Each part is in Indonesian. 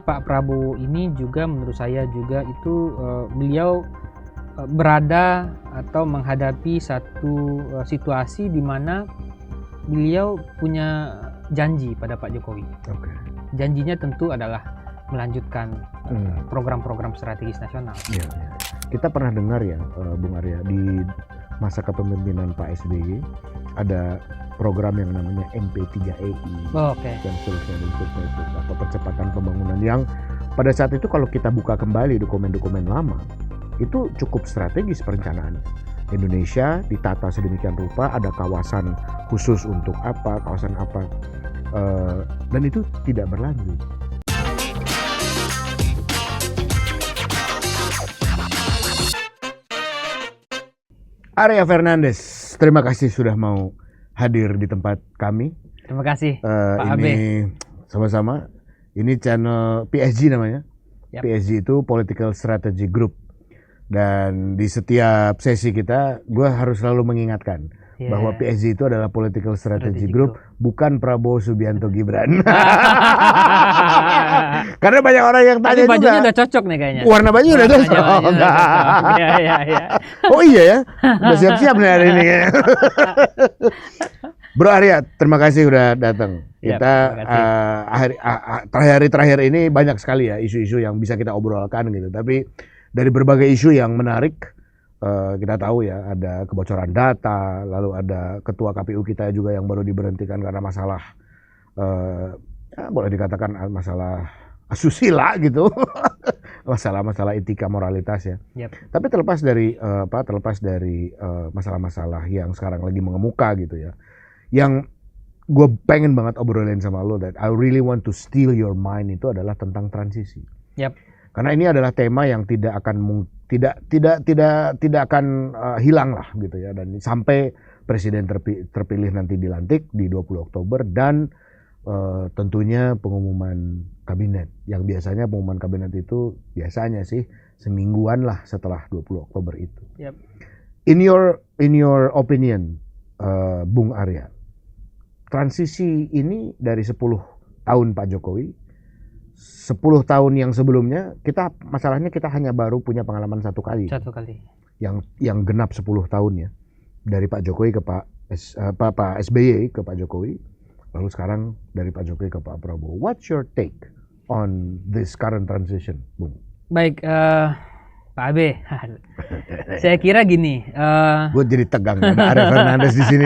Pak Prabowo ini juga menurut saya juga itu beliau berada atau menghadapi satu situasi di mana beliau punya janji pada Pak Jokowi. Oke. Janjinya tentu adalah melanjutkan program-program strategis nasional. Ya. Kita pernah dengar ya, Bung Arya, di masa kepemimpinan Pak SBY ada program yang namanya MP3EI. Oke. Dan seterusnya itu atau percepatan pembangunan yang pada saat itu kalau kita buka kembali dokumen-dokumen lama itu cukup strategis perencanaannya. Indonesia ditata sedemikian rupa, ada kawasan khusus untuk apa, kawasan apa, dan itu tidak berlanjut. Arya Fernandes, terima kasih sudah mau hadir di tempat kami. Terima kasih Pak Abe. Sama-sama. Ini channel PSG namanya. Yap. PSG itu Political Strategy Group. Dan di setiap sesi kita, gue harus selalu mengingatkan bahwa PSG itu adalah Political Strategy Group, bukan Prabowo Subianto Gibran. Karena banyak orang yang tanya juga. Bajunya udah cocok nih kayaknya. Warna baju udah cocok. Iya. Oh iya ya, udah siap-siap nih hari ini. Bro Arya, terima kasih udah datang. Kita terakhir ini banyak sekali ya isu-isu yang bisa kita obrolkan gitu. Tapi dari berbagai isu yang menarik, kita tahu ya ada kebocoran data, lalu ada ketua KPU kita juga yang baru diberhentikan karena masalah, boleh dikatakan masalah asusila gitu, masalah etika moralitas ya. Yep. Tapi terlepas dari masalah-masalah yang sekarang lagi mengemuka gitu ya, yang gue pengen banget obrolin sama lo, that I really want to steal your mind, itu adalah tentang transisi. Yep. Karena ini adalah tema yang tidak akan hilang lah gitu ya, dan sampai presiden terpilih nanti dilantik di 20 Oktober dan tentunya pengumuman kabinet, yang biasanya pengumuman kabinet itu biasanya sih semingguan lah setelah 20 Oktober itu. Yep. In your opinion, Bung Arya, transisi ini dari 10 tahun Pak Jokowi, 10 tahun yang sebelumnya, masalahnya kita hanya baru punya pengalaman satu kali. Yang genap 10 tahun ya. Dari Pak Jokowi ke Pak SBY ke Pak Jokowi, lalu sekarang dari Pak Jokowi ke Pak Prabowo. What's your take on this current transition, Bung? Baik, Pak Abe. Saya kira gini. Gue jadi tegang ada Arya Fernandes di sini.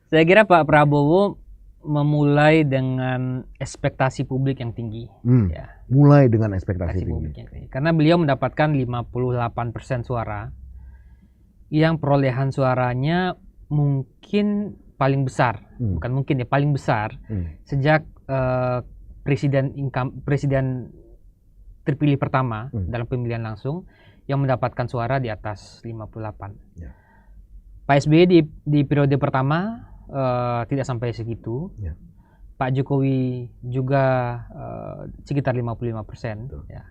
Saya kira Pak Prabowo memulai dengan ekspektasi publik yang tinggi. Ya. Mulai dengan ekspektasi publik yang tinggi. Karena beliau mendapatkan 58% suara, yang perolehan suaranya mungkin paling besar, bukan mungkin ya, paling besar sejak presiden terpilih pertama dalam pemilihan langsung yang mendapatkan suara di atas 58. Ya. Pak SBY di periode pertama tidak sampai segitu. Ya. Pak Jokowi juga sekitar 55%. Ya.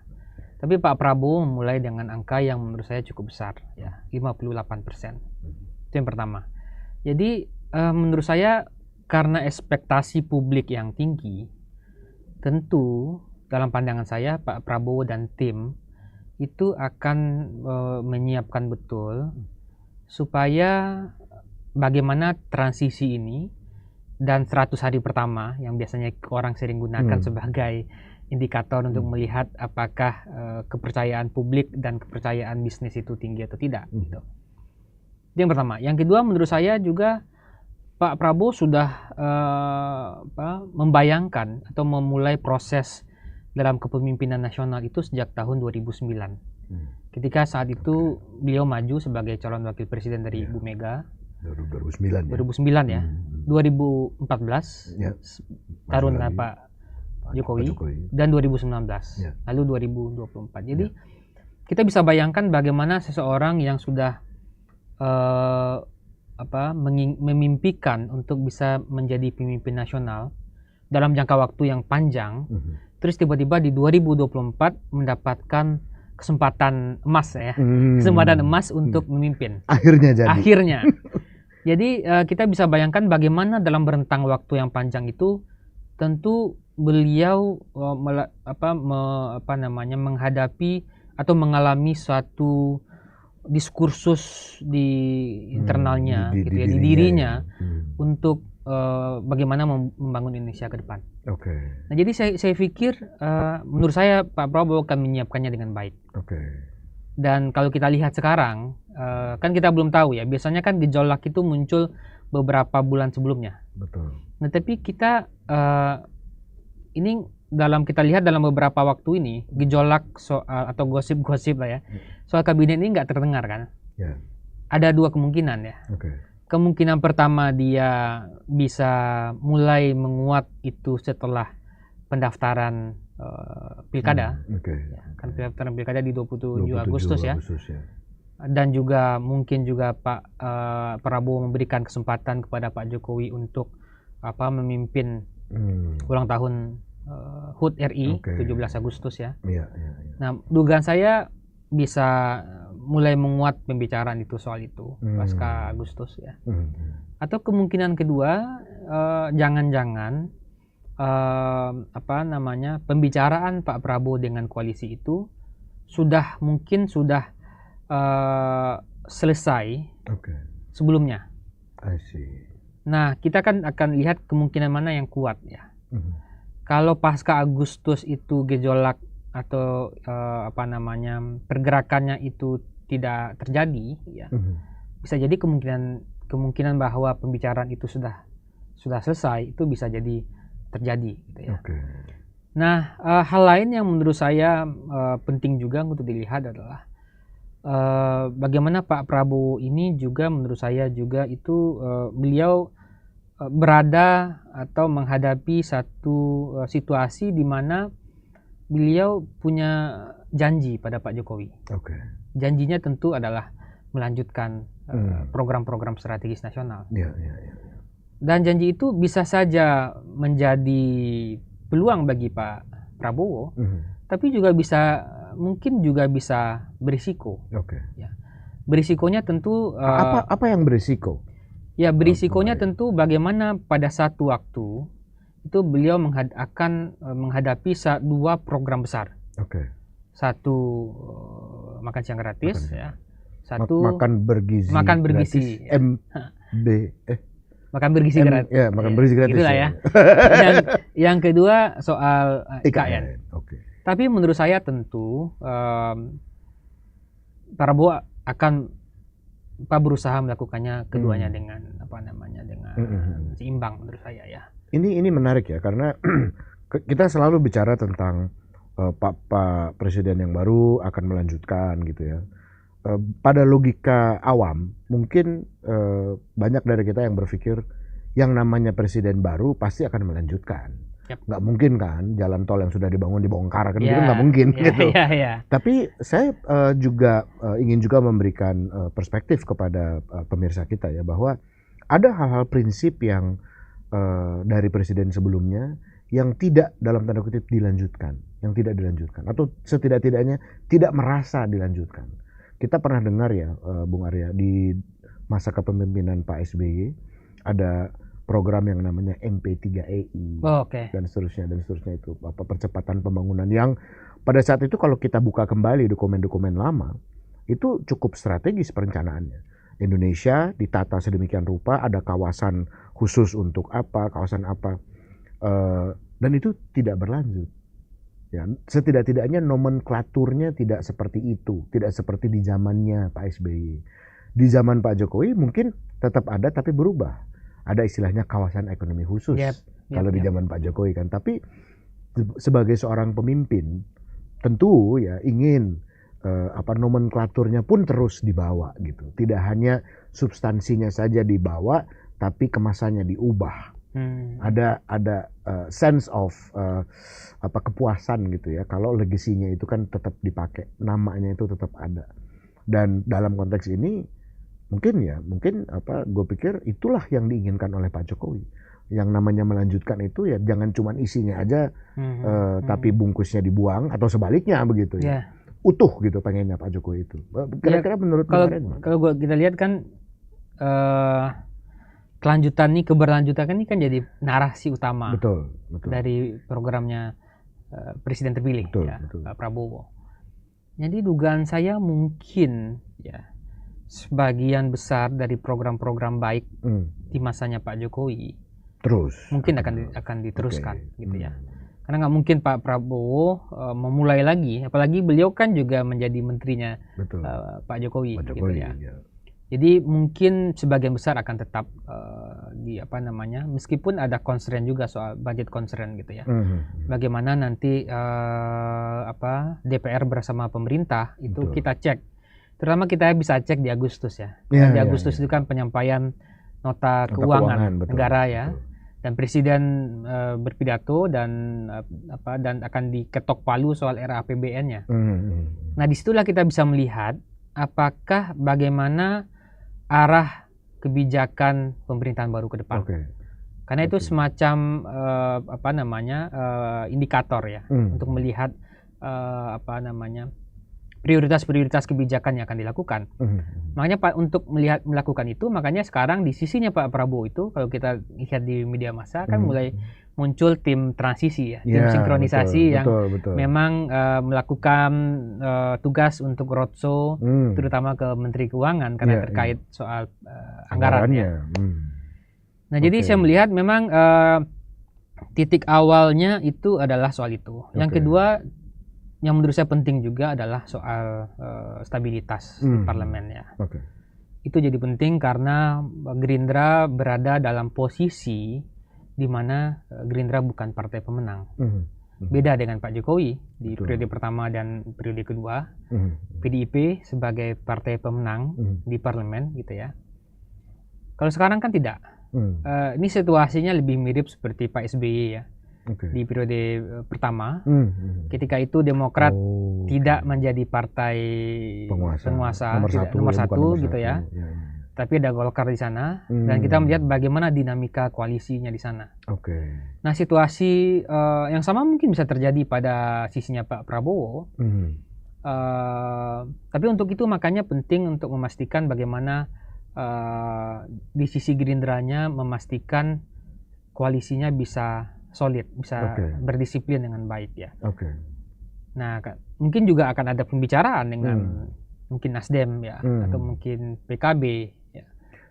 Tapi Pak Prabowo memulai dengan angka yang menurut saya cukup besar, ya, 58%. Itu yang pertama. Jadi menurut saya karena ekspektasi publik yang tinggi, tentu dalam pandangan saya Pak Prabowo dan tim itu akan menyiapkan betul supaya bagaimana transisi ini dan 100 hari pertama yang biasanya orang sering gunakan sebagai indikator untuk melihat apakah kepercayaan publik dan kepercayaan bisnis itu tinggi atau tidak. Gitu. Itu yang pertama. Yang kedua, menurut saya juga Pak Prabowo sudah membayangkan atau memulai proses dalam kepemimpinan nasional itu sejak tahun 2009. Ketika saat itu beliau maju sebagai calon wakil presiden dari Ibu Mega. 2009 ya. 2014 taruh dengan Pak Jokowi dan 2019 lalu 2024. Jadi kita bisa bayangkan bagaimana seseorang yang sudah memimpikan untuk bisa menjadi pemimpin nasional dalam jangka waktu yang panjang, terus tiba-tiba di 2024 mendapatkan kesempatan emas ya, kesempatan emas untuk memimpin. Akhirnya. Jadi kita bisa bayangkan bagaimana dalam rentang waktu yang panjang itu tentu beliau menghadapi atau mengalami suatu diskursus di internalnya, gitu ya, di dirinya untuk bagaimana membangun Indonesia ke depan. Nah, jadi saya pikir menurut saya Pak Prabowo akan menyiapkannya dengan baik. Dan kalau kita lihat sekarang, kan kita belum tahu ya. Biasanya kan gejolak itu muncul beberapa bulan sebelumnya. Betul. Nah, tapi kita ini kita lihat dalam beberapa waktu ini gejolak soal atau gosip-gosip lah ya soal kabinet ini nggak terdengar kan? Yeah. Ada dua kemungkinan ya. Kemungkinan pertama dia bisa mulai menguat itu setelah pendaftaran pilkada. Kan pendaftaran pilkada di 27 Agustus ya. Dan juga mungkin juga Pak Prabowo memberikan kesempatan kepada Pak Jokowi untuk memimpin ulang tahun HUT RI 17 Agustus ya. Nah, dugaan saya bisa mulai menguat pembicaraan itu soal itu pasca Agustus ya. Atau kemungkinan kedua, jangan-jangan pembicaraan Pak Prabowo dengan koalisi itu mungkin sudah selesai sebelumnya. Nah, kita kan akan lihat kemungkinan mana yang kuat ya. Kalau pasca Agustus itu gejolak atau pergerakannya itu tidak terjadi ya, bisa jadi kemungkinan bahwa pembicaraan itu sudah selesai itu bisa jadi terjadi gitu ya. Nah, hal lain yang menurut saya penting juga untuk dilihat adalah bagaimana Pak Prabowo ini juga menurut saya juga itu beliau berada atau menghadapi satu situasi di mana beliau punya janji pada Pak Jokowi. Janjinya tentu adalah melanjutkan program-program strategis nasional. Dan janji itu bisa saja menjadi peluang bagi Pak Prabowo, tapi juga mungkin juga bisa berisiko. Ya. Berisikonya tentu apa yang berisiko? Ya, berisikonya tentu bagaimana pada satu waktu itu beliau akan menghadapi dua program besar. Satu makan siang gratis ya. Satu makan bergizi. Makan bergizi. Makan bergizi gratis. Ya, makan bergizi gratis. Itulah ya. yang kedua soal IKN. Tapi menurut saya tentu Prabowo akan berusaha melakukannya keduanya dengan seimbang menurut saya ya. Ini menarik ya, karena kita selalu bicara tentang Pak Presiden yang baru akan melanjutkan gitu ya. Pada logika awam mungkin banyak dari kita yang berpikir yang namanya presiden baru pasti akan melanjutkan. Nggak mungkin kan jalan tol yang sudah dibangun dibongkar kan, gitu nggak mungkin gitu. Tapi saya juga ingin juga memberikan perspektif kepada pemirsa kita ya, bahwa ada hal-hal prinsip yang dari presiden sebelumnya yang tidak dalam tanda kutip dilanjutkan, atau setidak-tidaknya tidak merasa dilanjutkan. Kita pernah dengar ya, Bung Arya, di masa kepemimpinan Pak SBY ada program yang namanya MP3EI dan seterusnya itu percepatan pembangunan yang pada saat itu kalau kita buka kembali dokumen-dokumen lama itu cukup strategis perencanaannya. Indonesia ditata sedemikian rupa, ada kawasan khusus untuk kawasan apa, dan itu tidak berlanjut. Ya, setidak-tidaknya nomenklaturnya tidak seperti itu, tidak seperti di zamannya Pak SBY. Di zaman Pak Jokowi mungkin tetap ada tapi berubah. Ada istilahnya kawasan ekonomi khusus kalau di zaman Pak Jokowi kan. Tapi sebagai seorang pemimpin tentu ya ingin nomenklaturnya pun terus dibawa gitu. Tidak hanya substansinya saja dibawa, tapi kemasannya diubah. Ada sense of kepuasan gitu ya. Kalau legasinya itu kan tetap dipakai, namanya itu tetap ada. Dan dalam konteks ini mungkin gue pikir itulah yang diinginkan oleh Pak Jokowi. Yang namanya melanjutkan itu ya jangan cuma isinya aja, tapi bungkusnya dibuang atau sebaliknya begitu ya. Utuh gitu pengennya Pak Jokowi itu. Kira-kira menurut kalau kita lihat kan kelanjutan nih, keberlanjutan ini kan jadi narasi utama Betul. dari programnya Presiden terpilih, Betul. Pak Prabowo. Jadi dugaan saya mungkin ya sebagian besar dari program-program baik di masanya Pak Jokowi terus mungkin akan diteruskan gitu ya. Hmm. Karena nggak mungkin Pak Prabowo memulai lagi, apalagi beliau kan juga menjadi menterinya Pak Jokowi, gitu ya. Jadi mungkin sebagian besar akan tetap meskipun ada constraint juga soal budget constraint gitu ya. Bagaimana nanti DPR bersama pemerintah itu kita cek, terutama kita bisa cek di Agustus ya. Di Agustus itu kan penyampaian nota keuangan negara ya. Dan Presiden berpidato dan akan diketok palu soal RAPBN-nya. Nah, disitulah kita bisa melihat apakah bagaimana arah kebijakan pemerintahan baru ke depan. Karena itu semacam indikator ya untuk melihat prioritas-prioritas kebijakan yang akan dilakukan. Makanya Pak, untuk melakukan itu, makanya sekarang di sisinya Pak Prabowo itu, kalau kita lihat di media massa kan mulai muncul tim transisi ya, tim sinkronisasi yang memang melakukan tugas untuk roadshow, terutama ke Menteri Keuangan karena terkait soal anggarannya. Nah, jadi saya melihat memang titik awalnya itu adalah soal itu. Yang kedua, yang menurut saya penting juga adalah soal stabilitas di parlemen ya. Itu jadi penting karena Gerindra berada dalam posisi di mana Gerindra bukan partai pemenang. Beda dengan Pak Jokowi di periode pertama dan periode kedua. PDIP sebagai partai pemenang di parlemen gitu ya. Kalau sekarang kan tidak. Ini situasinya lebih mirip seperti Pak SBY ya. Di periode pertama, ketika itu Demokrat tidak menjadi partai penguasa nomor satu gitu ya. Tapi ada Golkar di sana dan kita melihat bagaimana dinamika koalisinya di sana. Nah, situasi yang sama mungkin bisa terjadi pada sisinya Pak Prabowo. Tapi untuk itu makanya penting untuk memastikan bagaimana di sisi Gerindranya memastikan koalisinya bisa solid, bisa berdisiplin dengan baik ya. Nah, mungkin juga akan ada pembicaraan dengan mungkin Nasdem ya, atau mungkin PKB ya,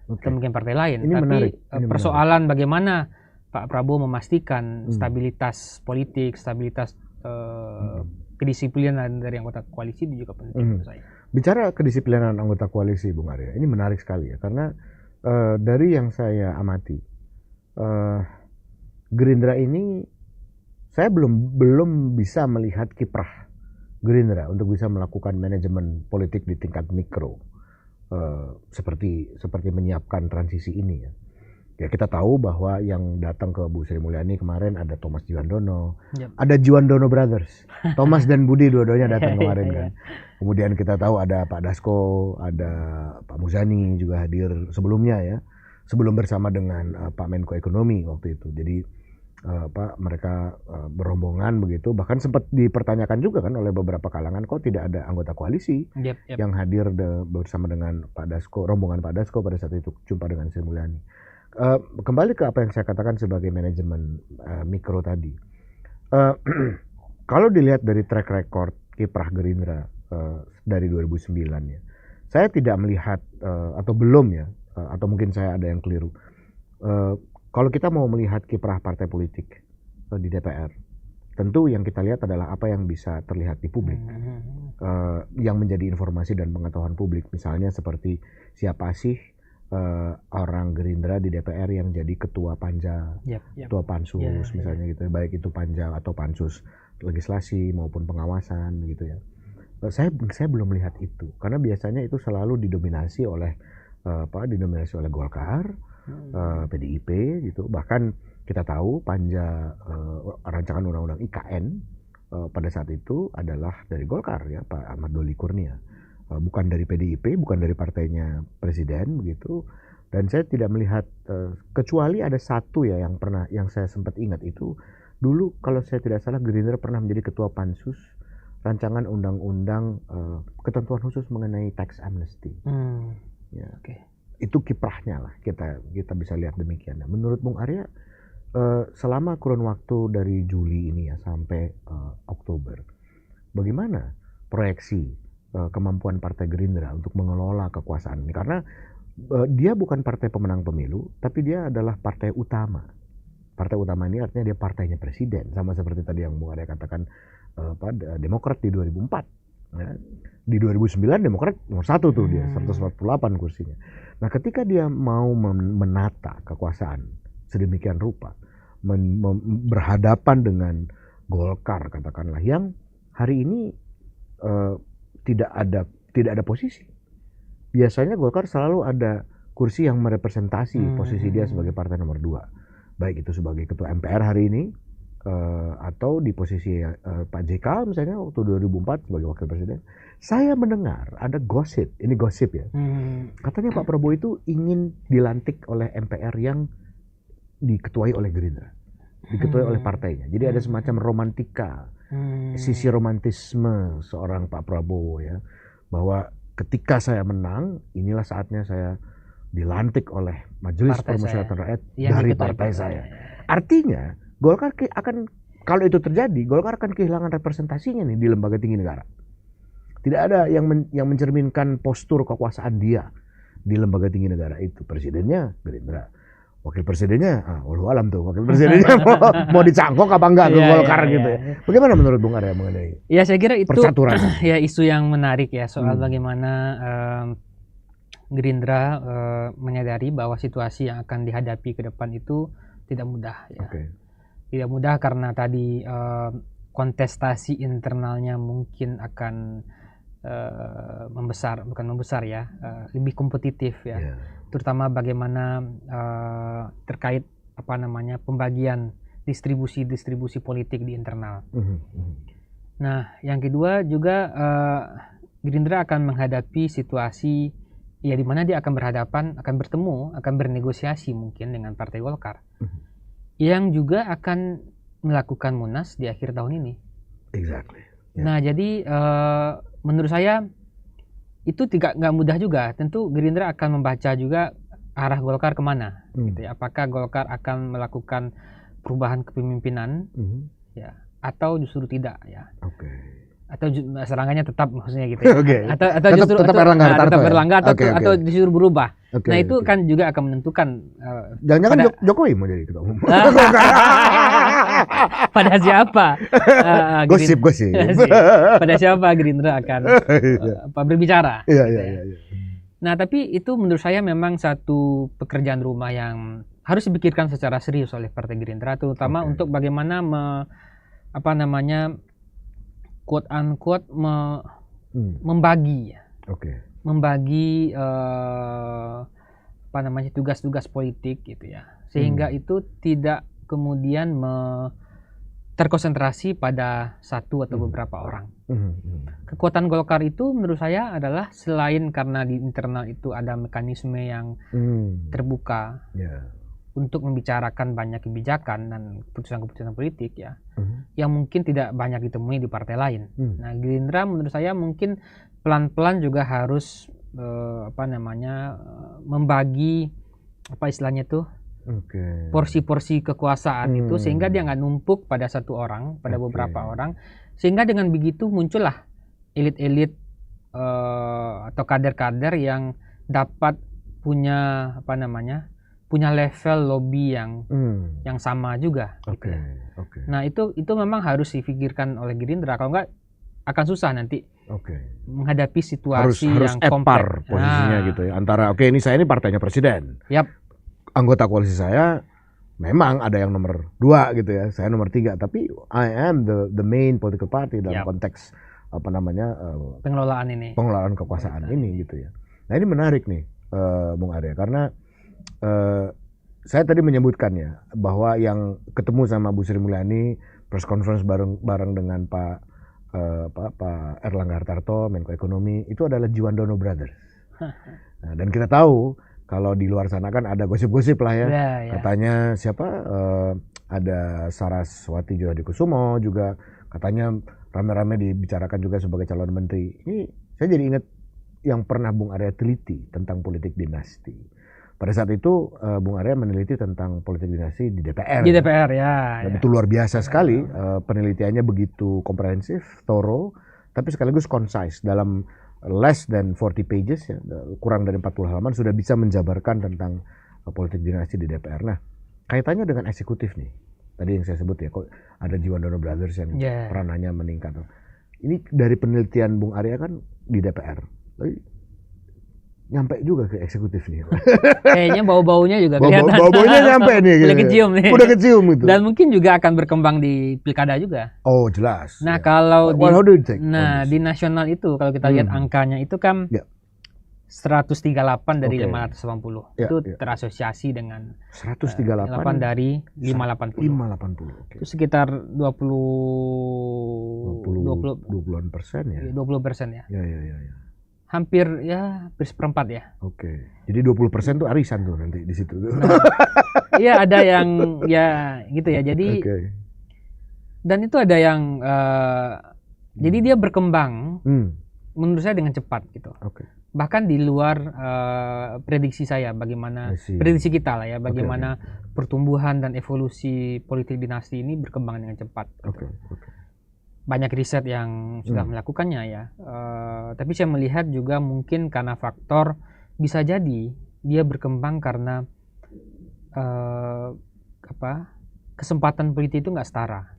atau mungkin partai lain. Tapi persoalan bagaimana Pak Prabowo memastikan stabilitas politik, stabilitas kedisiplinan dari anggota koalisi itu juga penting menurut saya. Bicara kedisiplinan anggota koalisi, Bung Arya, ini menarik sekali ya, karena dari yang saya amati, Gerindra ini saya belum bisa melihat kiprah Gerindra untuk bisa melakukan manajemen politik di tingkat mikro seperti menyiapkan transisi ini ya. Ya, kita tahu bahwa yang datang ke Bu Sri Mulyani kemarin ada Thomas Juwandono, ada Juwandono Brothers, Thomas dan Budi dua-duanya datang kemarin kan. Kemudian kita tahu ada Pak Dasko, ada Pak Muzani juga hadir sebelumnya ya, sebelum bersama dengan Pak Menko Ekonomi waktu itu. Jadi mereka berombongan begitu, bahkan sempat dipertanyakan juga kan oleh beberapa kalangan, kok tidak ada anggota koalisi yang hadir bersama dengan Pak Dasko, rombongan Pak Dasko pada saat itu jumpa dengan Sri Mulyani. Kembali ke apa yang saya katakan sebagai manajemen mikro tadi, kalau dilihat dari track record kiprah Gerindra dari 2009 ya, saya tidak melihat atau belum ya, atau mungkin saya ada yang keliru. Kalau kita mau melihat kiprah partai politik di DPR, tentu yang kita lihat adalah apa yang bisa terlihat di publik, yang menjadi informasi dan pengetahuan publik. Misalnya seperti siapa sih orang Gerindra di DPR yang jadi ketua panja, ketua pansus misalnya gitu, baik itu panja atau pansus legislasi maupun pengawasan gitu ya. Saya belum melihat itu, karena biasanya itu selalu didominasi oleh Golkar, PDIP gitu. Bahkan kita tahu panja rancangan undang-undang IKN pada saat itu adalah dari Golkar ya, Pak Ahmad Doli Kurnia. Bukan dari PDIP, bukan dari partainya presiden begitu. Dan saya tidak melihat kecuali ada satu ya yang saya sempat ingat itu dulu, kalau saya tidak salah, Gerindra pernah menjadi ketua pansus rancangan undang-undang ketentuan khusus mengenai tax amnesty. itu kiprahnya lah, kita bisa lihat demikian. Nah, menurut Bung Arya, selama kurun waktu dari Juli ini ya sampai Oktober, bagaimana proyeksi kemampuan Partai Gerindra untuk mengelola kekuasaan ini? Karena dia bukan partai pemenang pemilu, tapi dia adalah partai utama. Partai utama ini artinya dia partainya presiden, sama seperti tadi yang Bung Arya katakan Demokrat di 2004. Ya. Di 2009 Demokrat nomor 1 tuh dia, 148 kursinya. Nah, ketika dia mau menata kekuasaan sedemikian rupa, berhadapan dengan Golkar katakanlah yang hari ini tidak ada posisi. Biasanya Golkar selalu ada kursi yang merepresentasi posisi dia sebagai partai nomor 2. Baik itu sebagai ketua MPR hari ini, atau di posisi Pak JK misalnya waktu 2004 sebagai wakil presiden. Saya mendengar ada gosip, ini gosip ya. Katanya Pak Prabowo itu ingin dilantik oleh MPR yang diketuai oleh Gerindra, diketuai oleh partainya. Jadi ada semacam romantika, sisi romantisme seorang Pak Prabowo ya, bahwa ketika saya menang, inilah saatnya saya dilantik oleh Majelis Permusyawaratan Rakyat dari partai saya. Artinya Golkar akan, kalau itu terjadi, Golkar akan kehilangan representasinya nih di lembaga tinggi negara. Tidak ada yang mencerminkan postur kekuasaan dia di lembaga tinggi negara itu. Presidennya Gerindra, wakil presidennya, walau alam tuh, wakil presidennya mau dicangkok apa enggak ke Golkar gitu ya. Bagaimana menurut Bung Arya mengenai ya, saya kira itu persaturan? Ya, isu yang menarik ya soal bagaimana Gerindra menyadari bahwa situasi yang akan dihadapi ke depan itu tidak mudah ya. Tidak mudah karena tadi kontestasi internalnya mungkin akan lebih kompetitif ya. Terutama bagaimana terkait pembagian distribusi politik di internal. Nah, yang kedua juga Gerindra akan menghadapi situasi ya di mana dia akan bertemu, akan bernegosiasi mungkin dengan Partai Golkar. Yang juga akan melakukan Munas di akhir tahun ini. Exactly. Nah, jadi menurut saya itu nggak mudah juga. Tentu Gerindra akan membaca juga arah Golkar kemana. Gitu ya. Apakah Golkar akan melakukan perubahan kepemimpinan, ya, atau justru tidak, ya. Atau serangannya tetap maksudnya gitu ya. Atau justru tetap Erlangga atau justru berubah. Nah, itu kan juga akan menentukan jangan-jangan Jokowi mau jadi ketua umum. Pada siapa? Gosip. Pada siapa Gerindra akan berbicara. Iya. Nah, tapi itu menurut saya memang satu pekerjaan rumah yang harus dipikirkan secara serius oleh Partai Gerindra, terutama untuk bagaimana quote unquote membagi membagi tugas-tugas politik gitu ya, sehingga itu tidak kemudian terkonsentrasi pada satu atau beberapa orang. Kekuatan Golkar itu menurut saya adalah selain karena di internal itu ada mekanisme yang terbuka untuk membicarakan banyak kebijakan dan keputusan-keputusan politik ya, yang mungkin tidak banyak ditemui di partai lain. Nah, Gerindra menurut saya mungkin pelan-pelan juga harus membagi porsi-porsi kekuasaan itu, sehingga dia nggak numpuk pada satu orang, pada beberapa orang, sehingga dengan begitu muncullah elit-elit atau kader-kader yang dapat punya punya level lobby yang sama juga. Gitu ya. Nah, itu memang harus dipikirkan oleh Gerindra, kalau nggak akan susah nanti menghadapi situasi yang kompleks. Posisinya gitu ya, antara ini saya ini partainya presiden. Anggota koalisi saya memang ada yang nomor 2 gitu ya, saya nomor 3, tapi I am the main political party dalam konteks pengelolaan kekuasaan ini gitu ya. Nah, ini menarik nih Bung Arya, karena saya tadi menyebutkan ya bahwa yang ketemu sama Bu Sri Mulyani press conference bareng dengan Pak Erlangga Hartarto, Menko Ekonomi, itu adalah Juandono Brothers. Nah, dan kita tahu kalau di luar sana kan ada gosip-gosip lah ya. Katanya ada Saraswati Djokrotadirman juga katanya rame-rame dibicarakan juga sebagai calon menteri. Ini saya jadi ingat yang pernah Bung Arya teliti tentang politik dinasti. Pada saat itu Bung Arya meneliti tentang politik dinasti di DPR. Di DPR ya. Dan itu luar biasa sekali. Penelitiannya begitu komprehensif, thorough, tapi sekaligus concise. Dalam less than 40 pages, ya, kurang dari 40 halaman, sudah bisa menjabarkan tentang politik dinasti di DPR. Nah, kaitannya dengan eksekutif nih. Tadi yang saya sebut ya, kok ada Jiwandono Brothers yang peranannya meningkat. Ini dari penelitian Bung Arya kan di DPR. Tapi nyampe juga ke eksekutif nih. Kayaknya bau-baunya juga kelihatan. Bau-baunya nyampe nih. Udah kecium nih. Udah kecium gitu. Dan mungkin juga akan berkembang di pilkada juga. Oh jelas. Nah kalau di nasional itu kalau kita lihat angkanya itu kan 138 dari 580. Itu terasosiasi dengan 138 dari 580. 580. Itu sekitar 20-an persen ya. 20% ya. Ya. Hampir seperempat ya. Oke. Jadi 20% tuh arisan tuh nanti di situ. Iya ada yang ya gitu ya. Jadi dan itu ada yang jadi dia berkembang menurut saya dengan cepat gitu. Bahkan di luar prediksi saya bagaimana prediksi kita lah ya bagaimana pertumbuhan dan evolusi politik dinasti ini berkembang dengan cepat. Banyak riset yang sudah melakukannya ya. Tapi saya melihat juga mungkin karena faktor bisa jadi dia berkembang karena kesempatan politik itu nggak setara.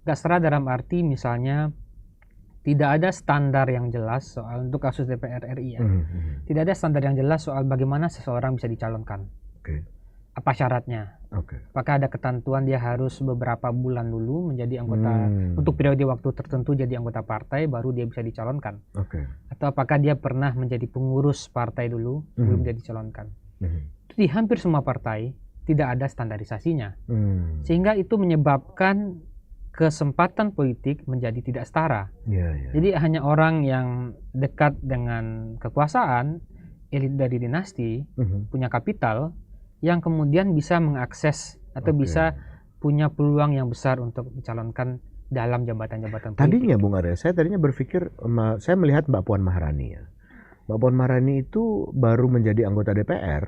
Nggak setara dalam arti misalnya tidak ada standar yang jelas soal untuk kasus DPR RI ya. Tidak ada standar yang jelas soal bagaimana seseorang bisa dicalonkan. Apa syaratnya? Apakah ada ketentuan dia harus beberapa bulan dulu menjadi anggota untuk periode waktu tertentu jadi anggota partai baru dia bisa dicalonkan? Atau apakah dia pernah menjadi pengurus partai dulu sebelum dia dicalonkan? Itu di hampir semua partai tidak ada standarisasinya, sehingga itu menyebabkan kesempatan politik menjadi tidak setara. Jadi hanya orang yang dekat dengan kekuasaan, elit dari dinasti, punya kapital, yang kemudian bisa mengakses atau bisa punya peluang yang besar untuk dicalonkan dalam jabatan-jabatan politik. Tadinya Bung Arya, saya tadinya berpikir, saya melihat Mbak Puan Maharani ya. Mbak Puan Maharani itu baru menjadi anggota DPR,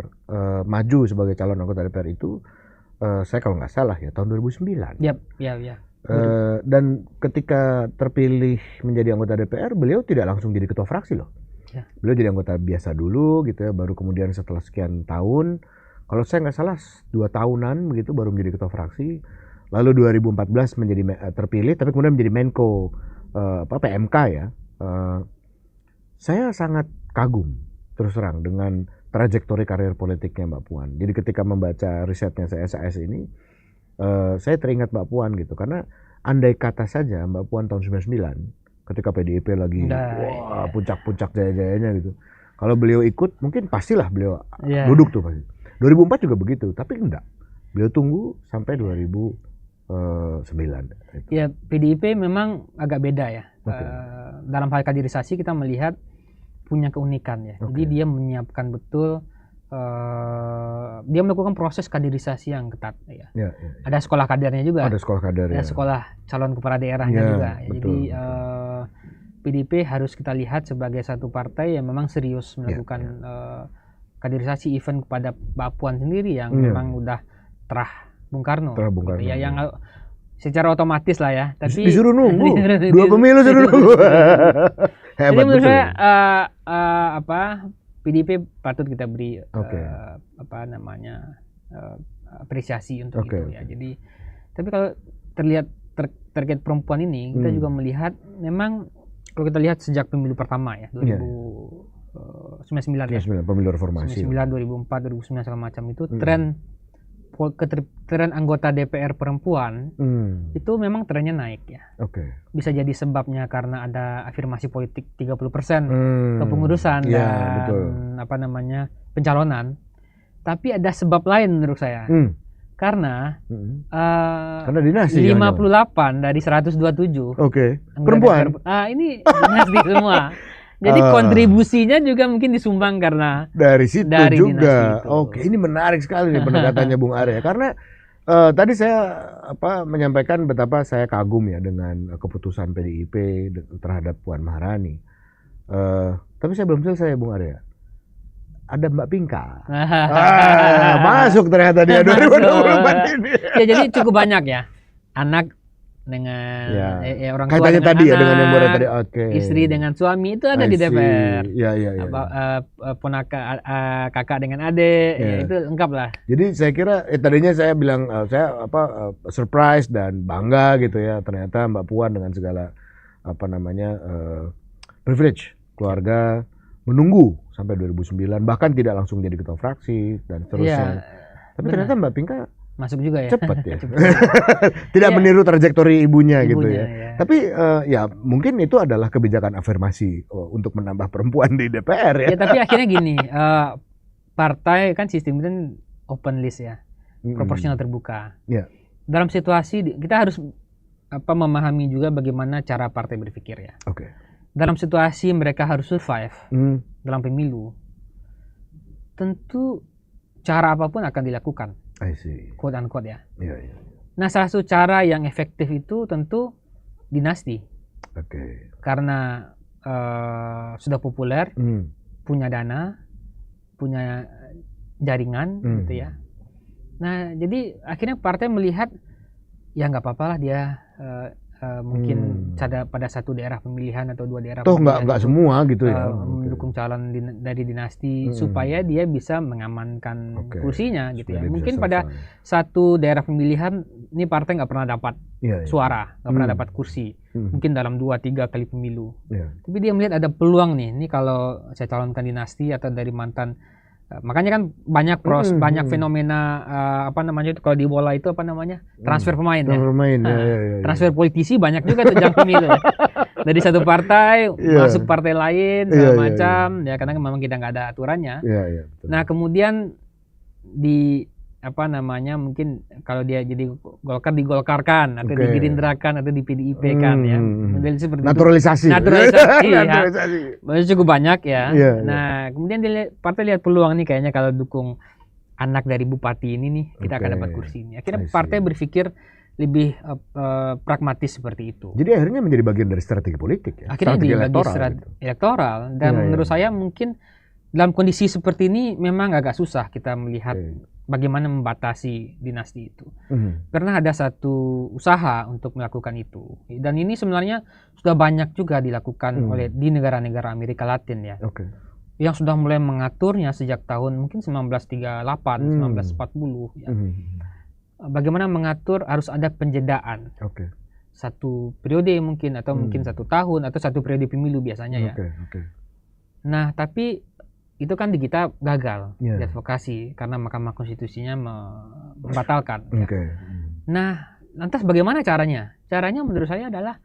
maju sebagai calon anggota DPR itu, saya kalau nggak salah ya, tahun 2009. Ya. Dan ketika terpilih menjadi anggota DPR, beliau tidak langsung jadi ketua fraksi loh. Beliau jadi anggota biasa dulu gitu ya, baru kemudian setelah sekian tahun, kalau saya nggak salah 2 tahunan begitu baru menjadi ketua fraksi. Lalu 2014 menjadi terpilih, tapi kemudian menjadi Menko PMK ya. Saya sangat kagum terus terang dengan trajektori karir politiknya Mbak Puan. Jadi ketika membaca risetnya SAS ini, saya teringat Mbak Puan gitu. Karena andai kata saja Mbak Puan tahun 99, ketika PDIP lagi puncak-puncak jaya-jayanya gitu. Kalau beliau ikut, mungkin pastilah beliau duduk tuh pasti. 2004 juga begitu, tapi enggak. Beliau tunggu sampai 2009. Ya, PDIP memang agak beda ya. Dalam hal kaderisasi kita melihat punya keunikan ya. Jadi dia menyiapkan betul, dia melakukan proses kaderisasi yang ketat ya. Ada sekolah kadernya juga. Ada sekolah kader. Ada sekolah calon kepala daerahnya juga. Jadi PDIP harus kita lihat sebagai satu partai yang memang serius melakukan kaderisasi, event kepada Mbak Puan sendiri yang memang udah terah Bung Karno. Gitu ya, yang secara otomatis lah ya. Tapi disuruh nunggu 2 pemilu suruh nunggu. Jadi menurut saya PDIP patut kita beri apresiasi untuk itu ya. Jadi tapi kalau terkait perempuan ini kita juga melihat memang kalau kita lihat sejak pemilu pertama ya 2099 ya. Pemilu reformasi. 2004, 2009 segala macam itu tren anggota DPR perempuan itu memang trennya naik ya. Bisa jadi sebabnya karena ada afirmasi politik 30% kepengurusan dan pencalonan. Tapi ada sebab lain menurut saya. Karena dinasti 58 dari 127 perempuan. Ini dinasti semua. Jadi kontribusinya juga mungkin disumbang karena dari situ juga. Ini menarik sekali nih pendekatannya Bung Arya. Karena tadi saya menyampaikan betapa saya kagum ya dengan keputusan PDIP terhadap Puan Maharani. Tapi saya belum selesai, Bung Arya. Ada Mbak Pinka. Masuk ternyata dia 2024 ini. Ya, jadi cukup banyak ya. Anak dengan orang tua kaitannya dengan tadi anak, ya dengan yang baru tadi. Oke. Istri dengan suami itu ada di DPR. Iya. Kakak dengan adik, ya, itu lengkap lah. Jadi saya kira tadinya saya bilang surprise dan bangga gitu ya. Ternyata Mbak Puan dengan segala privilege keluarga menunggu sampai 2009, bahkan tidak langsung jadi ketua fraksi dan seterusnya. Tapi ternyata Mbak Pinka masuk juga ya. Cepat ya. Tidak meniru trajektori ibunya gitu ya. Tapi ya mungkin itu adalah kebijakan afirmasi untuk menambah perempuan di DPR ya. Ya, tapi akhirnya gini, partai kan sistem itu open list ya, proporsional terbuka. Dalam situasi kita harus memahami juga bagaimana cara partai berpikir ya. Dalam situasi mereka harus survive dalam pemilu, tentu cara apapun akan dilakukan. Quote unquote ya. Nah, salah satu cara yang efektif itu tentu dinasti. Karena sudah populer, punya dana, punya jaringan, gitu ya. Nah, jadi akhirnya partai melihat ya nggak apa-apa lah dia mungkin pada satu daerah pemilihan atau dua daerah toh nggak semua gitu ya mendukung calon dari dinasti supaya dia bisa mengamankan kursinya gitu ya. Mungkin pada satu daerah pemilihan ini partai nggak pernah dapat suara, nggak pernah dapat kursi, mungkin dalam 2-3 kali pemilu. Tapi dia melihat ada peluang nih, ini kalau saya calonkan dinasti atau dari mantan. Makanya kan banyak banyak fenomena itu kalau di bola itu transfer pemain ya. Transfer politisi banyak juga tuh jam pemilu ya. Dari satu partai masuk partai lain segala macam ya, karena memang kita nggak ada aturannya. Nah, kemudian mungkin kalau dia jadi Golkar digolkarkan atau digirindrakan atau di PDIP kan ya. Model seperti naturalisasi. Ya. Cukup banyak ya. Nah, kemudian partai lihat peluang nih, kayaknya kalau dukung anak dari bupati ini nih kita akan dapat kursi ini. Akhirnya partai berpikir lebih pragmatis seperti itu. Jadi akhirnya menjadi bagian dari strategi politik ya. Akhirnya strategi elektoral dan menurut saya mungkin dalam kondisi seperti ini memang agak susah kita melihat bagaimana membatasi dinasti itu. Karena ada satu usaha untuk melakukan itu. Dan ini sebenarnya sudah banyak juga dilakukan di negara-negara Amerika Latin ya. Yang sudah mulai mengaturnya sejak tahun mungkin 1938, 1940 ya. Bagaimana mengatur harus ada penjedaan. Satu periode mungkin atau mungkin 1 tahun atau 1 periode pemilu biasanya ya. Nah, tapi itu kan di kita gagal diadvokasi karena Mahkamah Konstitusinya membatalkan. Nah, lantas bagaimana caranya? Caranya menurut saya adalah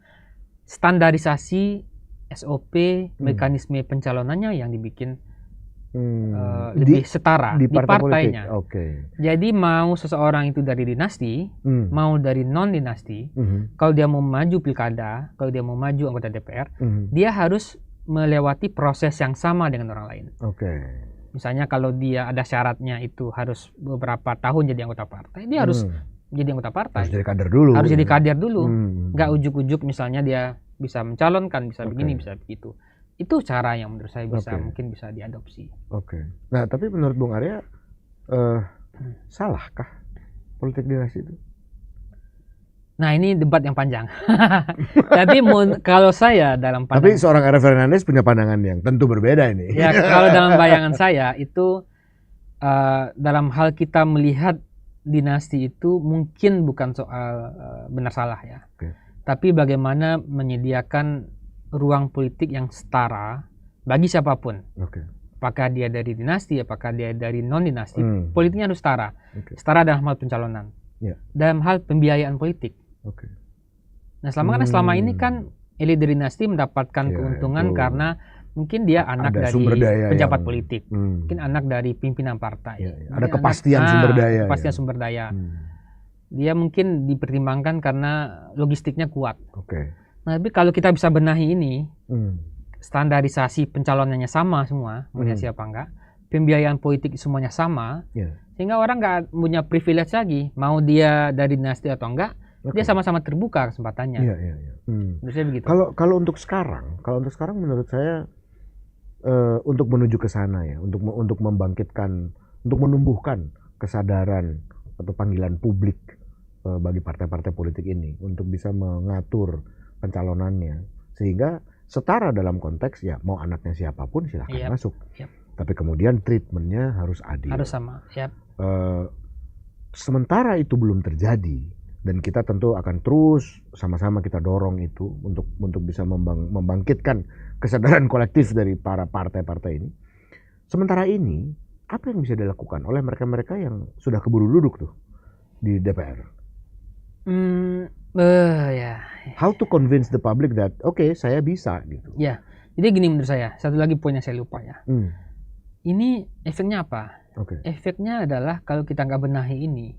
standarisasi SOP, mekanisme pencalonannya yang dibikin lebih setara di partainya. Jadi mau seseorang itu dari dinasti, mau dari non dinasti, kalau dia mau maju pilkada, kalau dia mau maju anggota DPR, dia harus melewati proses yang sama dengan orang lain. Misalnya kalau dia ada syaratnya itu harus beberapa tahun jadi anggota partai, dia harus jadi anggota partai. Harus jadi kader dulu. Harus jadi kader dulu. Nggak ujuk-ujuk misalnya dia bisa mencalonkan, bisa begini, bisa begitu. Itu cara yang menurut saya mungkin bisa diadopsi. Nah, tapi menurut Bung Arya salahkah politik dinasti itu? Nah, ini debat yang panjang. Tapi kalau saya dalam pandangan... Tapi seorang R. Fernandes punya pandangan yang tentu berbeda ini. Ya, kalau dalam bayangan saya itu dalam hal kita melihat dinasti itu mungkin bukan soal benar salah ya. Tapi bagaimana menyediakan ruang politik yang setara bagi siapapun. Apakah dia dari dinasti, apakah dia dari non dinasti, politiknya harus setara. Setara dalam hal pencalonan. Dalam hal pembiayaan politik. Nah, selama ini kan elit dari dinasti mendapatkan keuntungan karena mungkin dia anak dari pejabat politik, mungkin anak dari pimpinan partai. Ada kepastian sumber daya. Kepastian sumber daya. Dia mungkin dipertimbangkan karena logistiknya kuat. Nah, tapi kalau kita bisa benahi ini, standarisasi pencalonannya sama semua, mau siapa enggak, pembiayaan politik semuanya sama, sehingga orang nggak punya privilege lagi, mau dia dari dinasti atau enggak. Dia sama-sama terbuka kesempatannya. Menurut saya begitu. Kalau untuk sekarang menurut saya untuk menuju ke sana ya, untuk membangkitkan, untuk menumbuhkan kesadaran atau panggilan publik bagi partai-partai politik ini untuk bisa mengatur pencalonannya sehingga setara dalam konteks ya mau anaknya siapapun silahkan masuk. Tapi kemudian treatmentnya harus adil. Harus sama. Sementara itu belum terjadi dan kita tentu akan terus sama-sama kita dorong itu untuk bisa membangkitkan kesadaran kolektif dari para partai-partai ini. Sementara ini apa yang bisa dilakukan oleh mereka-mereka yang sudah keburu duduk tuh di DPR? How to convince the public that saya bisa gitu. Ya, jadi gini menurut saya, satu lagi poin yang saya lupa ya. Ini efeknya apa? Efeknya adalah kalau kita nggak benahi ini,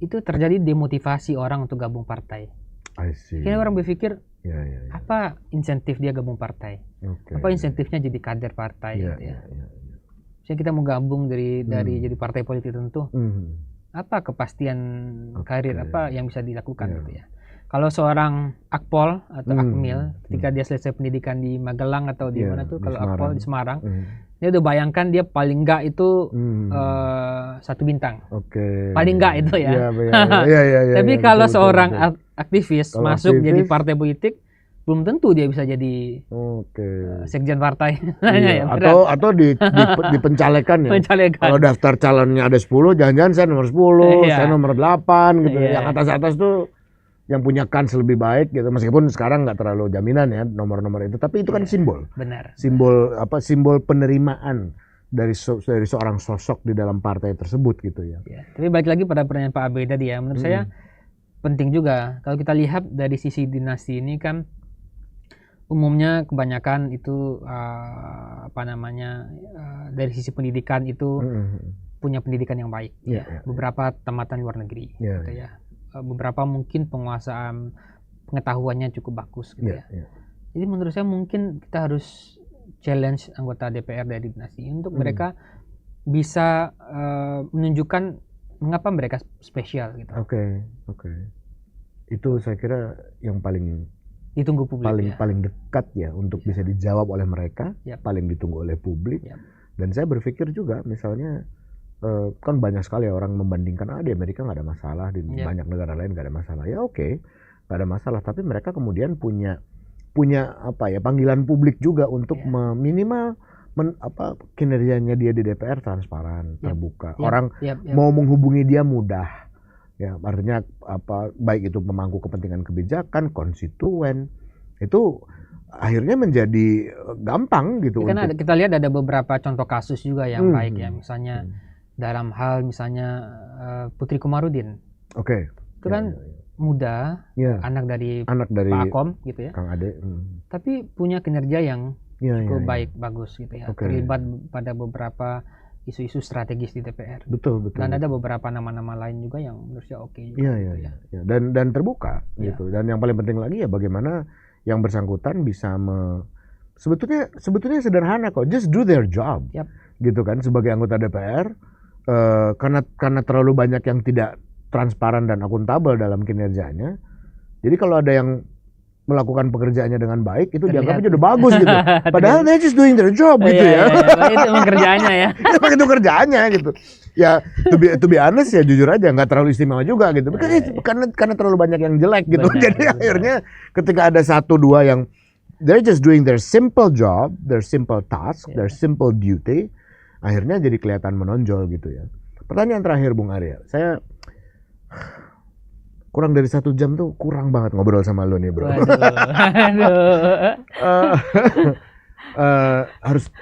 itu terjadi demotivasi orang untuk gabung partai. Karena orang berpikir, apa insentif dia gabung partai? Apa insentifnya jadi kader partai? Gitu ya. Misalnya kita mau gabung dari jadi partai politik tertentu, apa kepastian karir apa yang bisa dilakukan gitu ya? Kalau seorang Akpol atau Akmil, ketika dia selesai pendidikan di Magelang atau di mana tuh, kalau Akpol di Semarang, dia udah bayangkan dia paling enggak itu 1 bintang. Paling enggak itu ya. Tapi kalau seorang aktivis masuk jadi partai politik, belum tentu dia bisa jadi sekjen partai. Atau dipencalekan ya. Kalau daftar calonnya ada 10, jangan-jangan saya nomor 10, saya nomor 8 gitu. Yang atas-atas tuh yang punya kans lebih baik gitu, meskipun sekarang nggak terlalu jaminan ya nomor-nomor itu, tapi itu kan simbol. Benar. Simbol penerimaan dari seorang sosok di dalam partai tersebut gitu ya. Tapi balik lagi pada pertanyaan Pak Abe tadi ya, menurut saya penting juga kalau kita lihat dari sisi dinasti ini kan umumnya kebanyakan itu dari sisi pendidikan itu punya pendidikan yang baik. Beberapa tamatan luar negeri gitu ya. Beberapa mungkin penguasaan pengetahuannya cukup bagus gitu ya. Jadi menurut saya mungkin kita harus challenge anggota DPR dari dinasti untuk mereka bisa menunjukkan mengapa mereka spesial gitu. Itu saya kira yang paling ditunggu publik, paling dekat ya untuk bisa dijawab oleh mereka, paling ditunggu oleh publik. Dan saya berpikir juga misalnya kan banyak sekali orang membandingkan di Amerika nggak ada masalah, di banyak negara lain nggak ada masalah. Ya nggak ada masalah. Tapi mereka kemudian punya panggilan publik juga untuk minimal kinerjanya dia di DPR transparan, terbuka. Orang mau menghubungi dia mudah. Ya, artinya baik itu pemangku kepentingan kebijakan, konstituen, itu akhirnya menjadi gampang gitu. Karena kita lihat ada beberapa contoh kasus juga yang baik ya, misalnya dalam hal Putri Komarudin. Itu kan muda, anak dari Pak Akom gitu ya. Kang Ade. Tapi punya kinerja yang cukup baik, bagus gitu ya. Terlibat pada beberapa isu-isu strategis di DPR. Betul. Dan ada beberapa nama-nama lain juga yang menurut saya oke juga. Iya. Dan terbuka gitu. Dan yang paling penting lagi ya bagaimana yang bersangkutan bisa sebetulnya sederhana kok. Just do their job. Gitu kan sebagai anggota DPR. Karena terlalu banyak yang tidak transparan dan akuntabel dalam kinerjanya. Jadi kalau ada yang melakukan pekerjaannya dengan baik itu dianggapnya udah bagus gitu. Padahal they're just doing their job gitu ya. Itu emang kerjaannya ya. Itu kerjaannya gitu. Ya to be honest ya jujur aja nggak terlalu istimewa juga gitu. Karena terlalu banyak yang jelek gitu. Jadi akhirnya ketika ada 1-2 yang they're just doing their simple job, their simple task, their simple duty, akhirnya jadi kelihatan menonjol gitu ya. Pertanyaan terakhir Bung Arya, saya kurang dari 1 jam tuh kurang banget ngobrol sama lo nih bro.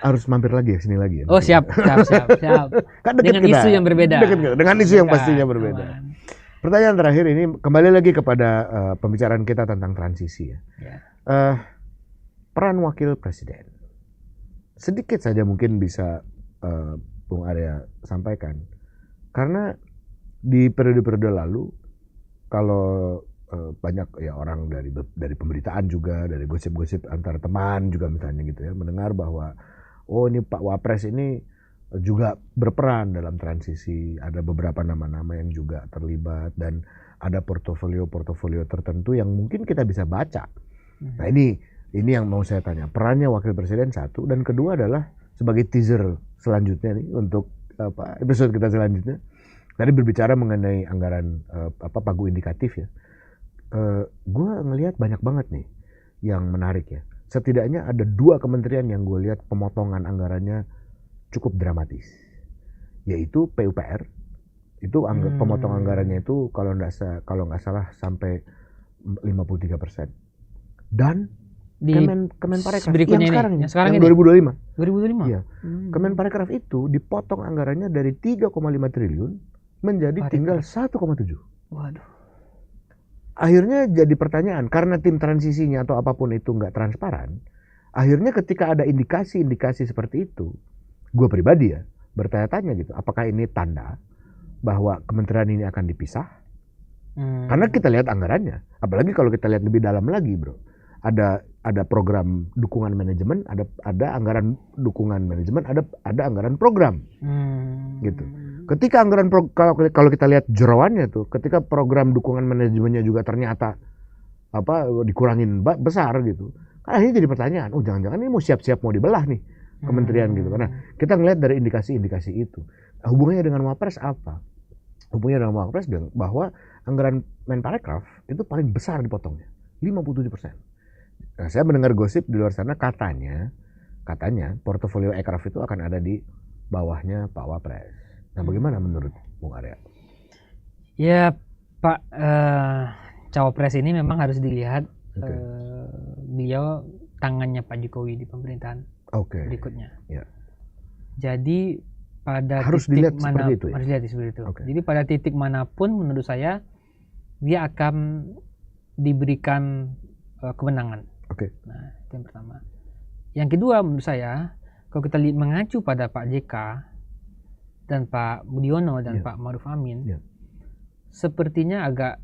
Harus mampir lagi ya sini lagi ya. Oh siap. Kan dengan isu yang berbeda. Dengan isu yang pastinya berbeda. Pertanyaan terakhir ini kembali lagi kepada pembicaraan kita tentang transisi ya. Peran wakil presiden. Sedikit saja mungkin bisa Bung Arya sampaikan. Karena di periode-periode lalu kalau banyak ya orang dari pemberitaan juga, dari gosip-gosip antar teman juga misalnya gitu ya, mendengar bahwa ini Pak Wapres ini juga berperan dalam transisi, ada beberapa nama-nama yang juga terlibat dan ada portofolio tertentu yang mungkin kita bisa baca. Nah ini Ini yang mau saya tanya. Perannya wakil presiden satu, dan kedua adalah sebagai teaser selanjutnya nih untuk episode kita selanjutnya. Tadi berbicara mengenai anggaran pagu indikatif ya. Gue ngelihat banyak banget nih yang menarik ya. Setidaknya ada 2 kementerian yang gue lihat pemotongan anggarannya cukup dramatis, yaitu PUPR. Itu pemotong anggarannya itu kalau nggak salah sampai 53%. Dan Di Kemenparekraf berikutnya yang sekarang ini 2025. 2025. Iya. Kemenparekraf itu dipotong anggarannya dari 3,5 triliun menjadi tinggal 1,7. Waduh. Akhirnya jadi pertanyaan, karena tim transisinya atau apapun itu nggak transparan, akhirnya ketika ada indikasi-indikasi seperti itu, gue pribadi ya bertanya-tanya gitu, apakah ini tanda bahwa kementerian ini akan dipisah? Karena kita lihat anggarannya, apalagi kalau kita lihat lebih dalam lagi, bro. Ada program dukungan manajemen, ada anggaran dukungan manajemen, ada anggaran program, gitu. Ketika anggaran kalau kita lihat jerawannya tuh, ketika program dukungan manajemennya juga ternyata dikurangin besar gitu, kan akhirnya jadi pertanyaan, oh jangan-jangan ini mau siap-siap mau dibelah nih kementerian gitu. Karena kita ngelihat dari indikasi-indikasi itu, hubungannya dengan Wapres apa? Hubungannya dengan Wapres bahwa anggaran Menparekraf itu paling besar dipotongnya, 57%. Nah, saya mendengar gosip di luar sana katanya portofolio Ekraf itu akan ada di bawahnya Pak Wapres. Nah, bagaimana menurut Bung Arya? Ya, Pak Cawapres ini memang harus dilihat beliau tangannya Pak Jokowi di pemerintahan berikutnya. Ya. Jadi pada harus titik dilihat mana seperti itu, ya? harus dilihat seperti itu. Jadi pada titik manapun menurut saya dia akan diberikan kemenangan. Nah, itu yang pertama. Yang kedua menurut saya, kalau kita mengacu pada Pak JK dan Pak Budiono dan Pak Maruf Amin, sepertinya agak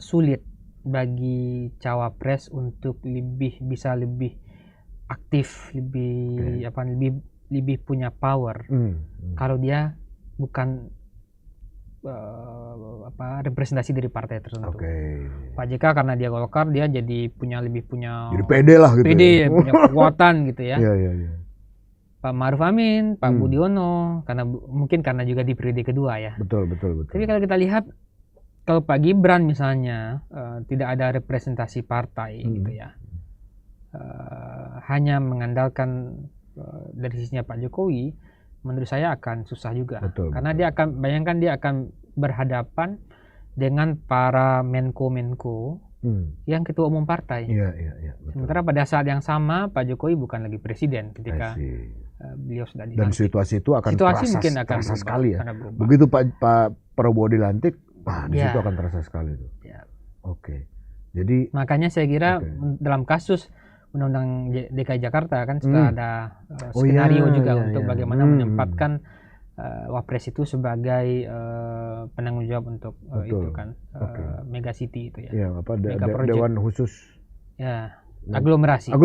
sulit bagi Cawapres untuk bisa lebih aktif, lebih punya power kalau dia bukan representasi dari partai tertentu. Pak JK karena dia Golkar, dia jadi lebih punya pede lah gitu. Pede, punya kekuatan gitu ya. Iya. Pak Maruf Amin, Pak Budiono mungkin karena juga di periode kedua ya. Betul. Tapi kalau kita lihat, kalau Pak Gibran misalnya tidak ada representasi partai gitu ya, hanya mengandalkan dari sisinya Pak Jokowi, menurut saya akan susah juga. Karena dia akan berhadapan dengan para menko-menko yang ketua umum partai. Iya. Sementara pada saat yang sama Pak Jokowi bukan lagi presiden ketika beliau sudah dilantik. Dan situasi itu akan terasa sekali ya. Berubah. Begitu Pak Prabowo dilantik, di situ akan terasa sekali itu. Ya. Jadi makanya saya kira dalam kasus Undang-Undang DKI Jakarta kan sudah ada skenario juga untuk bagaimana menempatkan Wapres itu sebagai penanggung jawab untuk itu kan Mega City itu ya. Dewan khusus. Ya, aglomerasi.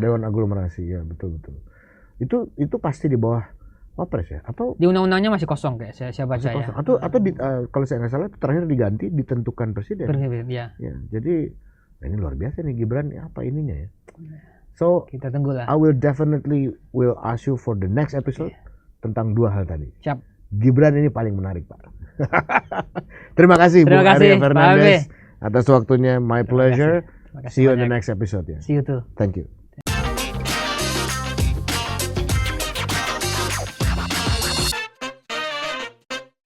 Dewan aglomerasi ya, betul. Itu pasti di bawah Wapres ya, atau di undang-undangnya masih kosong kayak saya baca ya. Atau kalau saya nggak salah terakhir diganti ditentukan presiden. Ya. Jadi ini luar biasa nih Gibran, apa ininya ya. So kita tunggulah. I will definitely ask you for the next episode tentang 2 hal tadi. Siap. Gibran ini paling menarik, Pak. Terima kasih Bung Arya Fernandes atas waktunya. My pleasure. See you in the next episode ya. See you too. Thank you.